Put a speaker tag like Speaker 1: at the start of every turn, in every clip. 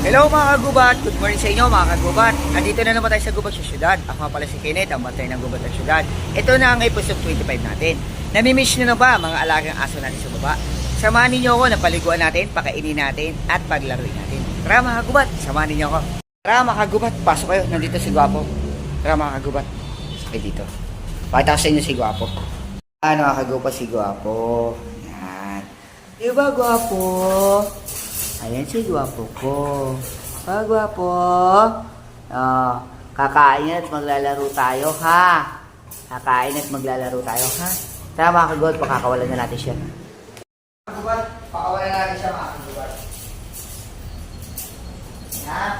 Speaker 1: Hello mga kagubat! Good morning sa inyo mga kagubat! Andito na naman tayo sa Gubat sa Syudad. Ako nga pala si Kenneth, ang bantay ng Gubat sa Syudad. Ito na ang episode 25 natin. Namimiss nyo na ba mga alagang aso natin sa baba? Samahan ninyo ako na paliguan natin, pakainin natin, at paglaruin natin. Tara mga kagubat, samahan ninyo ako. Tara mga kagubat, pasok kayo. Nandito si Gwapo. Tara mga kagubat. Ay dito. Pakita ko sa inyo si Gwapo. Ano mga kagubat si Gwapo? Yan. Diba Gwapo? Ayan si Gwapo ko. Gwapo. Kakain at maglalaro tayo, ha? Kakain at maglalaro tayo, ha? Tara mga kagubat, pakakawalan na natin siya. Mga kagubat, pakawalan natin siya mga kagubat. Yan.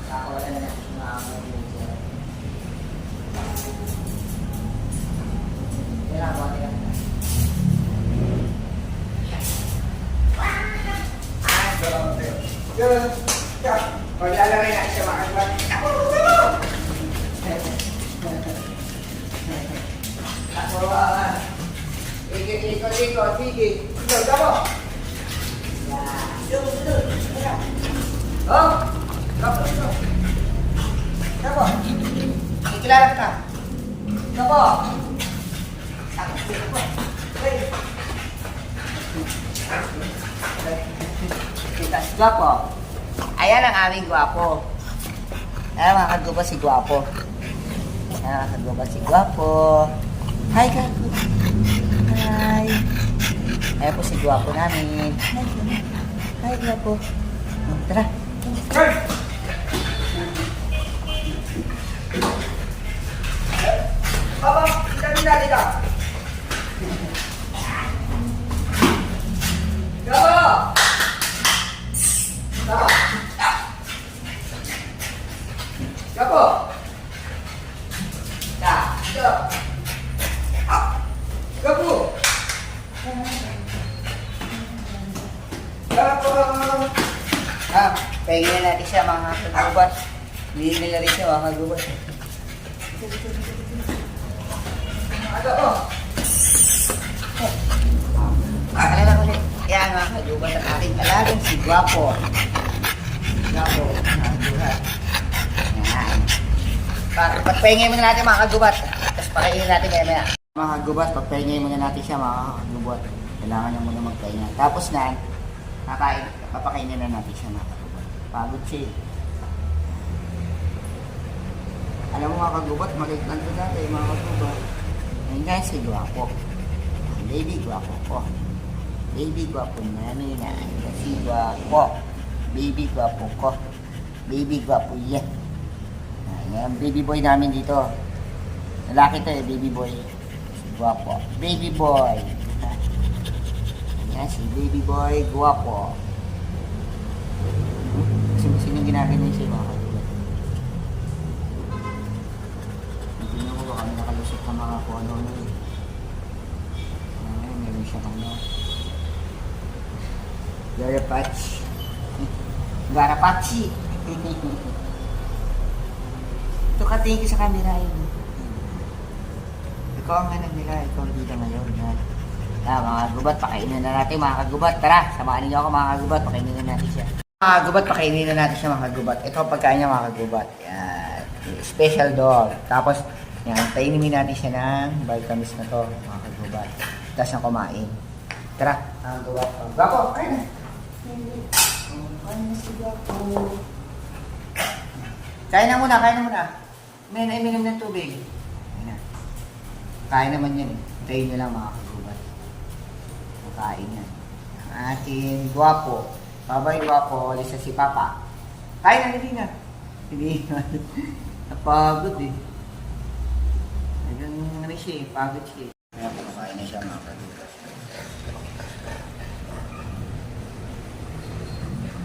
Speaker 1: Pakakawalan na natin siya mga kagubat. Yan ang mga kagubat. Yun. Maglalagay na siya mga kagubat. Ikot. Sige. Ikaw, gabo. Yan. Oh. Gabo. Ikilala ka. Gabo. Gwapo. Ayan ang aming Gwapo. Ayan mga kagubat si Gwapo. Ayan mga kagubat si Gwapo. Hi kagubat. Hi. Ayan po si Gwapo namin. Hi Gwapo. Tara. Papa, kita natin ka. Gwapo. Gwapo. Gwapo. Gwapo. Pahingin na natin siya mga kagubat. Hindi nila rin siya mga kagubat. Alala ko ulit. Yan mga kagubat ang aking alagang si Gwapo. Gwapo. Yan. Pagpahingin muna natin mga kagubat. Tapos pakainin natin maya. Mga kagubat, pagpahingin muna natin siya mga kagubat. Kailangan niya muna magpahinga. Tapos na, papakainin na natin siya mga kagubat. Pagod siya. Alam mo mga kagubat, magiglan ko natin mga kagubat. Ngayon guys, si Gwapo. Baby Gwapo ko. Baby Gwapo namin na. Si Gwapo. Baby Gwapo ko. Baby Gwapo yan. Ayan, baby boy namin dito. Lalaki to eh, baby boy. Si Gwapo. Baby boy. Ayan, si baby boy Gwapo. Sino ginagawa siya mga kagubat. Hindi nyo ko ba kami nakalusot na mga kung ano eh. Meron siya ano. Garapachi. Ito katingin ko sa camera yun. Ikaw ang hanap nila. Ikaw ang bida ngayon. Mga kagubat, pakainin na natin mga kagubat. Tara, samahan niyo ako mga kagubat. Pakainin na natin siya. Mga kagubat, pakainin na natin siya mga kagubat. Ito ang pagkain niya mga kagubat. Yan. Special dog. Tapos, yan, painimin natin siya ng vitamins na to mga kagubat. Tapos na kumain. Tara, mga kagubat. Gwapo, kain na. Kain na si Gwapo. Kain na muna. May naiminom ng tubig. Kain na. Kain naman yan eh. Tayin nyo lang mga kagubat. Kain yan. Ang ating Gwapo. Babay Gwapo, lisa si Papa. Kain na, hindi na. Hindi na. Napagod eh. Ano siya eh, pagod siya eh. Kaya pumakain na siya mga kagubat.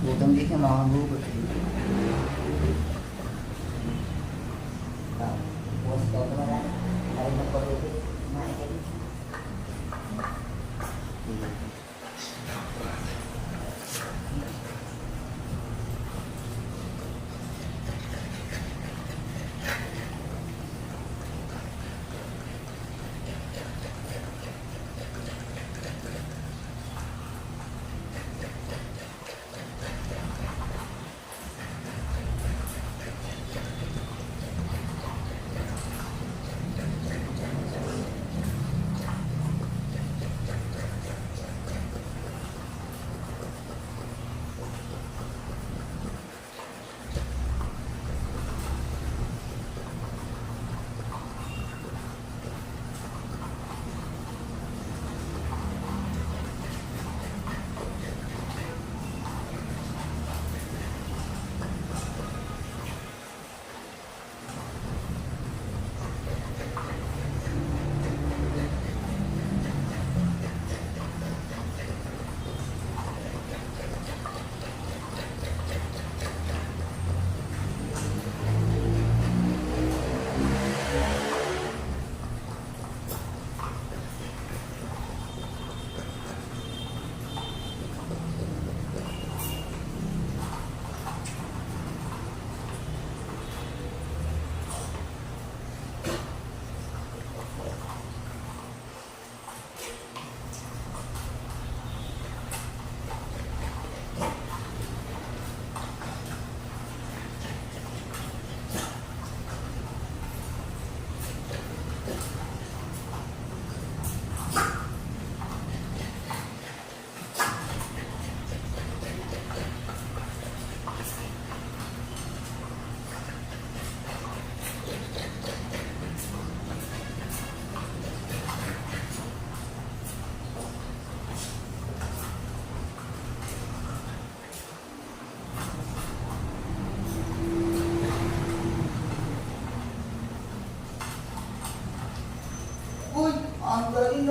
Speaker 1: Gutom din siya mga kagubat eh. Bukas ka ito na. Kain na po rin. Kumain ka rin.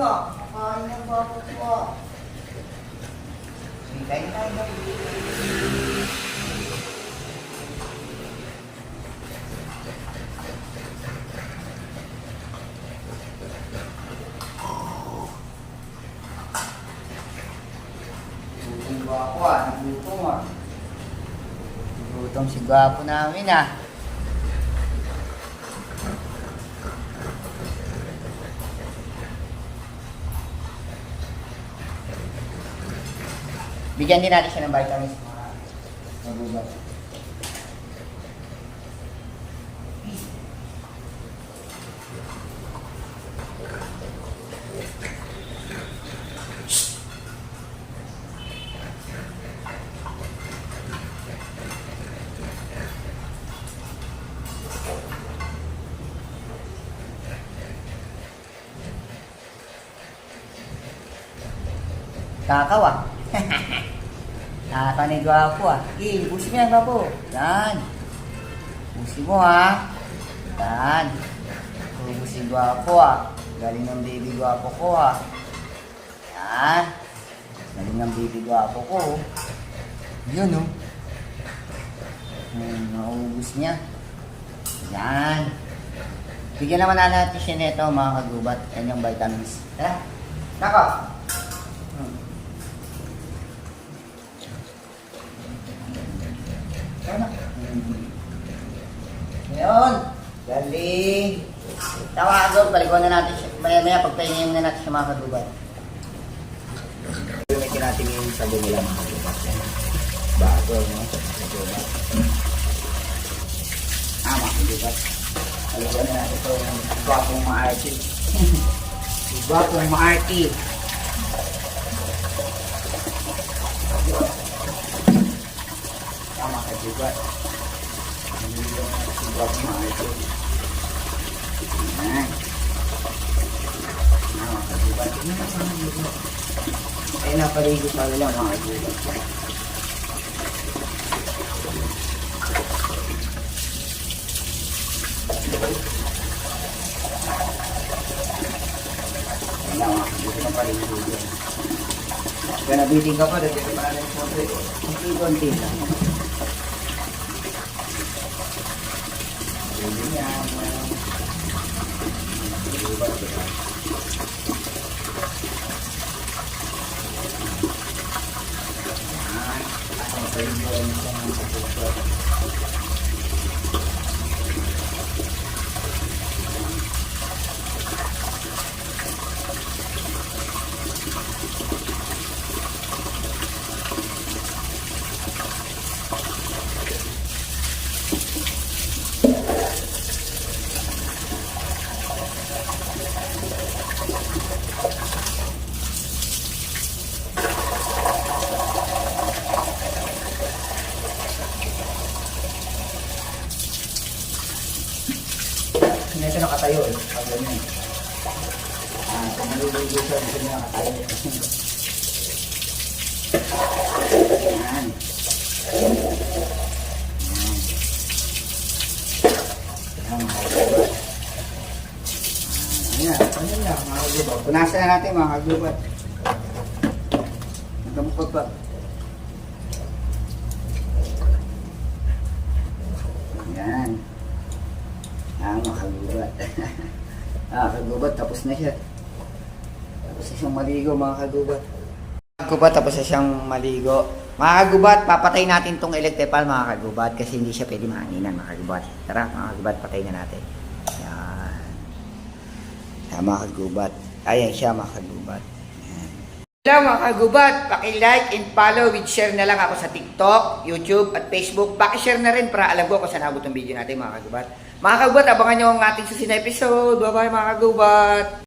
Speaker 1: na. Kain ng gwapo ko. Sige, kain na. Gutom gwapo nagutom Gutom si gwapo namin Bigyan din natin siya ng vitamins mga magugat. Kakaw Nakakanig gwapo busi mo yan gwapo. Yan. Busi mo Yan. Busi gwapo Galing ng baby gwapo ko Yan. Galing ng baby gwapo ko. Yun Naubos niya. Yan. Bigyan naman natin siya nito mga kagubat. Kanyang vitamins. Tara. Nako. Ngayon, galing. Tawagod, paliguan na natin siya. Maya-maya, pagpahingin na natin siya mga kadubat. Gamitin natin yung sabon nila mga kadubat. Bago, kadubat. Mga kadubat. Paliguan na natin ito yung gwapong maarti. Gwapong maarti. Mga kadubat. Gwapong maarti. Ayan. Mga kadubat. Ay, napaligo pa lang mga kadubat. Dito na paligo dyan. Kaya nabiting ka pa, dito pa rin konti lang. Pwede niya. Hindi siya nakatayo pag ganyan. Kung malulugo siya, hindi siya nakatayo. Ayan. Ayan, mga kagubat. Punasan na natin mga kagubat. Nagkamukot pa. Ayan. Makagubat. Kagubat, tapos na siya. Tapos na siyang maligo, mga kagubat. Kagubat, tapos na siyang maligo. Mga kagubat, papatay natin tong electrical, mga kagubat, kasi hindi siya pwede mahanginan, mga kagubat. Tara, mga kagubat, patay na natin. Yan. Yan, mga kagubat. Ayan siya, mga kagubat. Hello mga kagubat, paki-like and follow with share na lang ako sa TikTok, YouTube at Facebook. Paki-share na rin para alam ko kung saan abot ang video natin mga kagubat. Mga kagubat, abangan nyo ang ating susunod na episode. Bye bye mga kagubat!